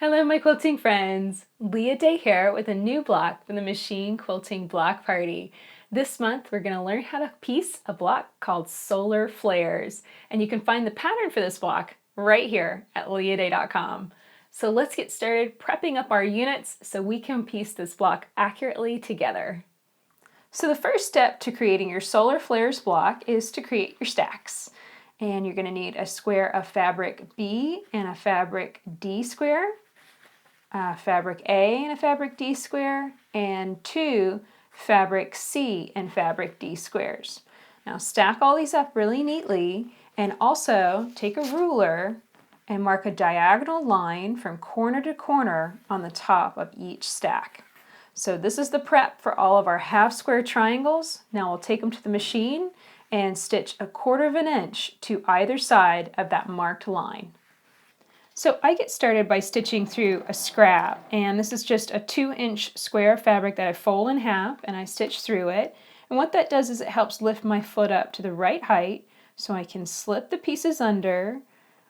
Hello my quilting friends! Leah Day here with a new block from the Machine Quilting Block Party. This month we're going to learn how to piece a block called Solar Flares, and you can find the pattern for this block right here at leahday.com. So let's get started prepping up our units so we can piece this block accurately together. So the first step to creating your Solar Flares block is to create your stacks. And you're going to need a square of fabric B and a fabric D square, fabric A and a fabric D square, and 2 fabric C and fabric D squares. Now stack all these up really neatly, and also take a ruler and mark a diagonal line from corner to corner on the top of each stack. So this is the prep for all of our half square triangles. Now we'll take them to the machine and stitch 1/4 inch to either side of that marked line. So I get started by stitching through a scrap, and this is just a 2-inch square of fabric that I fold in half and I stitch through it. And what that does is it helps lift my foot up to the right height so I can slip the pieces under.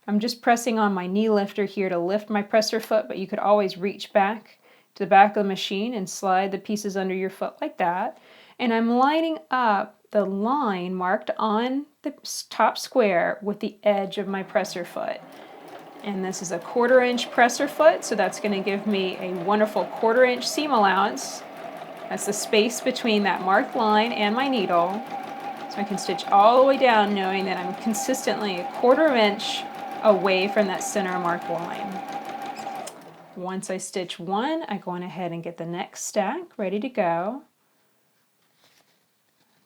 I'm just pressing on my knee lifter here to lift my presser foot, but you could always reach back to the back of the machine and slide the pieces under your foot like that. And I'm lining up the line marked on the top square with the edge of my presser foot. And this is a 1/4 inch presser foot, so that's going to give me a wonderful 1/4 inch seam allowance. That's the space between that marked line and my needle. So I can stitch all the way down knowing that I'm consistently 1/4 inch away from that center marked line. Once I stitch one, I go on ahead and get the next stack ready to go.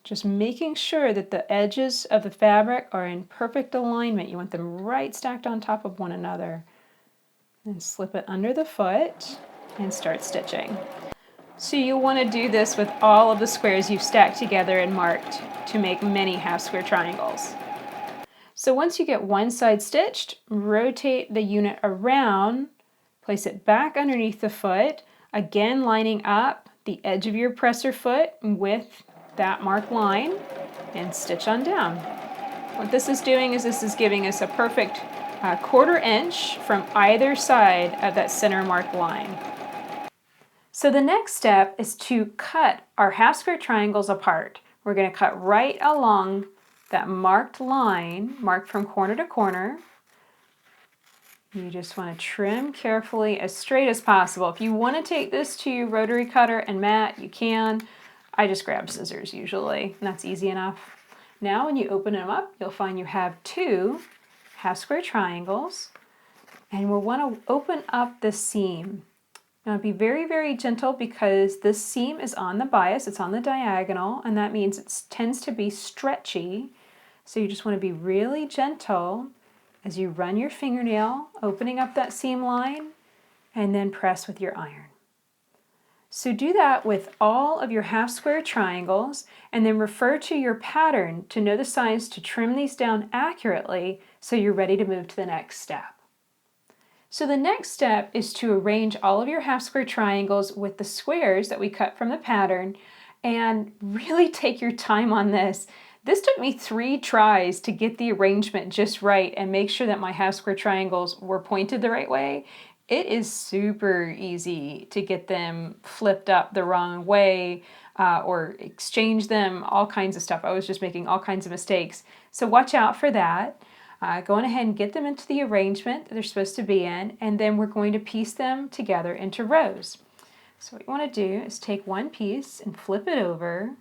Just making sure that the edges of the fabric are in perfect alignment. You want them right stacked on top of one another. And slip it under the foot and start stitching. So you'll want to do this with all of the squares you've stacked together and marked to make many half square triangles. So once you get one side stitched, rotate the unit around, place it back underneath the foot, again lining up the edge of your presser foot with that marked line, and stitch on down. What this is doing is this is giving us a perfect 1/4 inch from either side of that center marked line. So the next step is to cut our half square triangles apart. We're going to cut right along that marked line, marked from corner to corner. You just want to trim carefully as straight as possible. If you want to take this to your rotary cutter and mat, you can. I just grab scissors usually, and that's easy enough. Now when you open them up, you'll find you have 2 half square triangles, and we'll want to open up the seam. Now be very, very gentle because this seam is on the bias, it's on the diagonal, and that means it tends to be stretchy. So you just want to be really gentle as you run your fingernail, opening up that seam line, and then press with your iron. So do that with all of your half square triangles, and then refer to your pattern to know the size to trim these down accurately so you're ready to move to the next step. So the next step is to arrange all of your half square triangles with the squares that we cut from the pattern, and really take your time on this. This took me 3 tries to get the arrangement just right and make sure that my half square triangles were pointed the right way. It is super easy to get them flipped up the wrong way or exchange them, all kinds of stuff. I was just making all kinds of mistakes. So watch out for that. Go on ahead and get them into the arrangement that they're supposed to be in, and then we're going to piece them together into rows. So what you want to do is take one piece and flip it over,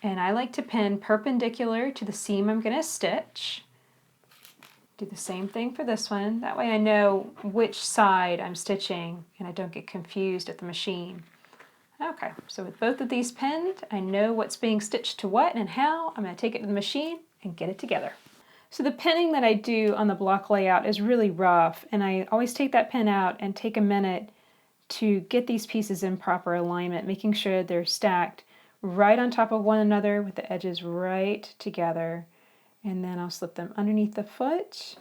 and I like to pin perpendicular to the seam I'm going to stitch. Do the same thing for this one. That way I know which side I'm stitching and I don't get confused at the machine. Okay, so with both of these pinned, I know what's being stitched to what and how. I'm going to take it to the machine and get it together. So the pinning that I do on the block layout is really rough, and I always take that pin out and take a minute to get these pieces in proper alignment, making sure they're stacked right on top of one another with the edges right together. And then I'll slip them underneath the foot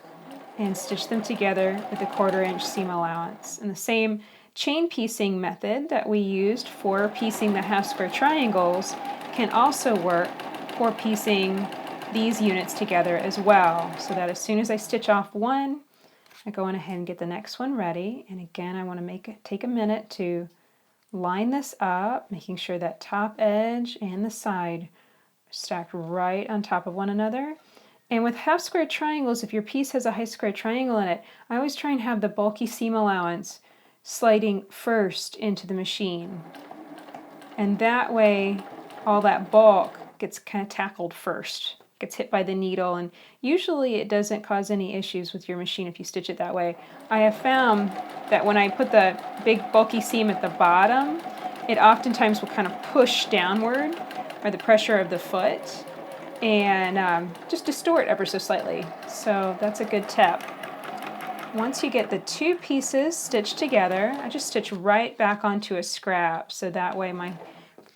and stitch them together with a 1/4 inch seam allowance. And the same chain piecing method that we used for piecing the half square triangles can also work for piecing these units together as well, so that as soon as I stitch off one, I go on ahead and get the next one ready, and again I want to take a minute to line this up, making sure that top edge and the side are stacked right on top of one another. And with half square triangles, if your piece has a high square triangle in it, I always try and have the bulky seam allowance sliding first into the machine. And that way, all that bulk gets kind of tackled first, gets hit by the needle, and usually it doesn't cause any issues with your machine if you stitch it that way. I have found that when I put the big bulky seam at the bottom, it oftentimes will kind of push downward by the pressure of the foot and just distort ever so slightly. So that's a good tip. Once you get the two pieces stitched together, I just stitch right back onto a scrap, so that way my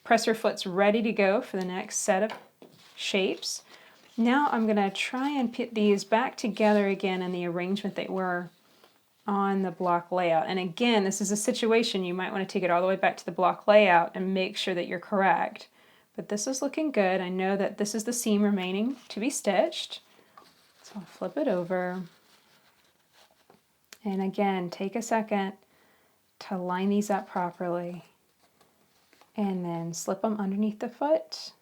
presser foot's ready to go for the next set of shapes. Now I'm going to try and put these back together again in the arrangement they were on the block layout. And again, this is a situation you might want to take it all the way back to the block layout and make sure that you're correct. But this is looking good. I know that this is the seam remaining to be stitched. So I'll flip it over. And again, take a second to line these up properly. And then slip them underneath the foot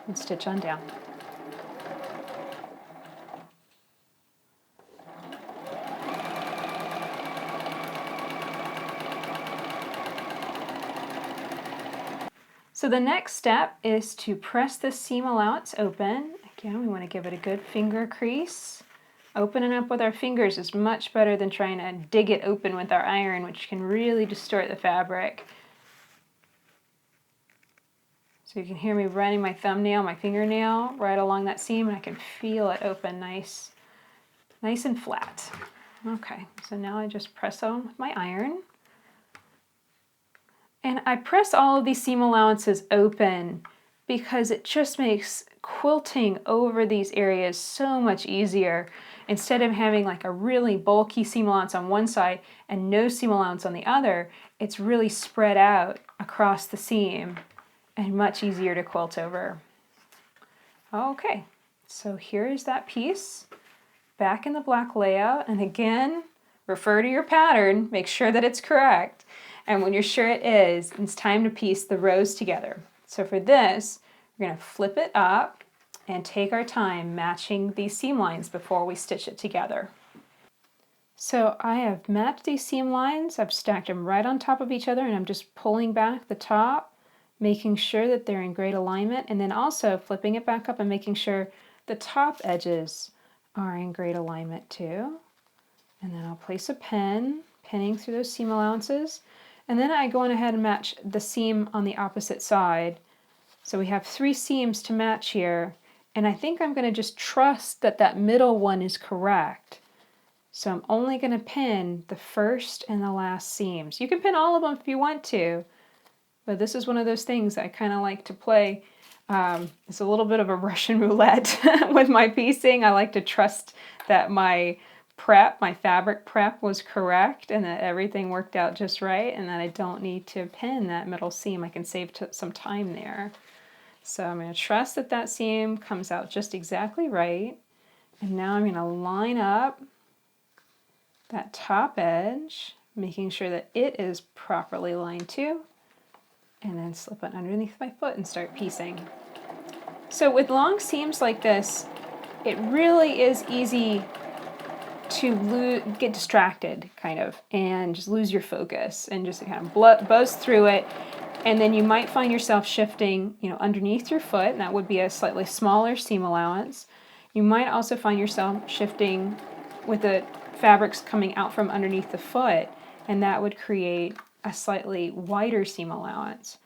and stitch on down. So the next step is to press the seam allowance open. Again, we want to give it a good finger crease. Opening up with our fingers is much better than trying to dig it open with our iron, which can really distort the fabric. So you can hear me running my thumbnail, my fingernail right along that seam, and I can feel it open nice and flat. Okay, so now I just press on with my iron. And I press all of these seam allowances open because it just makes quilting over these areas so much easier. Instead of having like a really bulky seam allowance on one side and no seam allowance on the other, it's really spread out across the seam and much easier to quilt over. Okay, so here's that piece back in the block layout, and again, refer to your pattern, make sure that it's correct. And when you're sure it is, it's time to piece the rows together. So for this, we're going to flip it up and take our time matching these seam lines before we stitch it together. So I have matched these seam lines, I've stacked them right on top of each other, and I'm just pulling back the top, making sure that they're in great alignment, and then also flipping it back up and making sure the top edges are in great alignment too. And then I'll place a pin, pinning through those seam allowances. And then I go on ahead and match the seam on the opposite side. So we have 3 seams to match here. And I think I'm going to just trust that that middle one is correct. So I'm only going to pin the first and the last seams. You can pin all of them if you want to. But this is one of those things I kind of like to play. It's a little bit of a Russian roulette with my piecing. I like to trust that my fabric prep was correct and that everything worked out just right and that I don't need to pin that middle seam. I can save some time there. So I'm going to trust that that seam comes out just exactly right. And now I'm going to line up that top edge, making sure that it is properly lined too, and then slip it underneath my foot and start piecing. So with long seams like this, it really is easy to get distracted kind of and just lose your focus and just kind of buzz through it, and then you might find yourself shifting underneath your foot, and that would be a slightly smaller seam allowance. You might also find yourself shifting with the fabrics coming out from underneath the foot, and that would create a slightly wider seam allowance.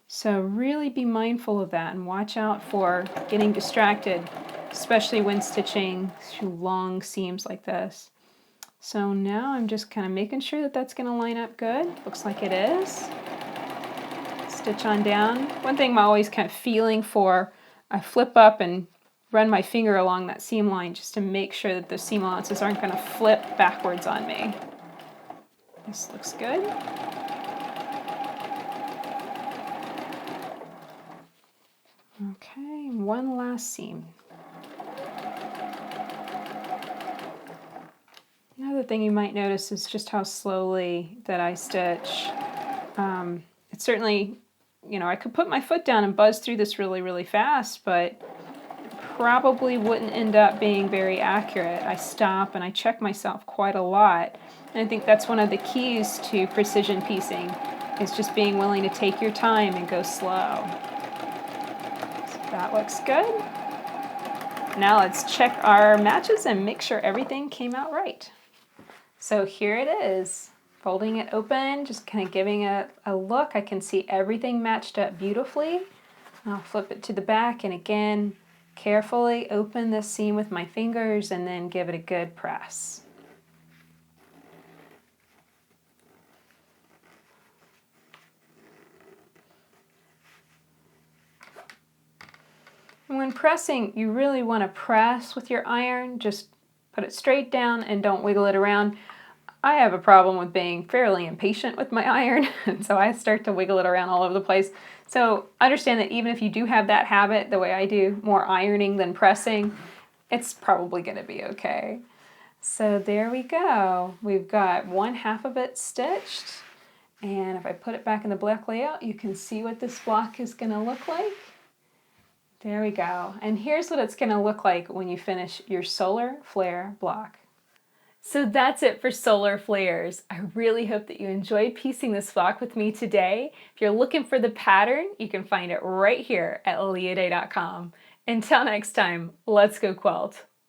So really be mindful of that and watch out for getting distracted, especially when stitching through long seams like this. So now I'm just kind of making sure that that's going to line up good. Looks like it is. Stitch on down. One thing I'm always kind of feeling for, I flip up and run my finger along that seam line just to make sure that the seam allowances aren't going to flip backwards on me. This looks good. Okay, one last seam. Now the thing you might notice is just how slowly that I stitch. It's certainly, you know, I could put my foot down and buzz through this really, really fast, but probably wouldn't end up being very accurate. I stop and I check myself quite a lot. And I think that's one of the keys to precision piecing, is just being willing to take your time and go slow. So that looks good. Now let's check our matches and make sure everything came out right. So here it is. Folding it open, just kind of giving a look. I can see everything matched up beautifully. I'll flip it to the back and again, carefully open this seam with my fingers and then give it a good press. And when pressing, you really want to press with your iron. Just put it straight down and don't wiggle it around. I have a problem with being fairly impatient with my iron, and so I start to wiggle it around all over the place. So understand that even if you do have that habit, the way I do, more ironing than pressing, it's probably going to be okay. So there we go. We've got 1/2 of it stitched, and if I put it back in the black layout, you can see what this block is going to look like. There we go. And here's what it's going to look like when you finish your solar flare block. So that's it for solar flares. I really hope that you enjoyed piecing this block with me today. If you're looking for the pattern, you can find it right here at leahday.com. Until next time, let's go quilt.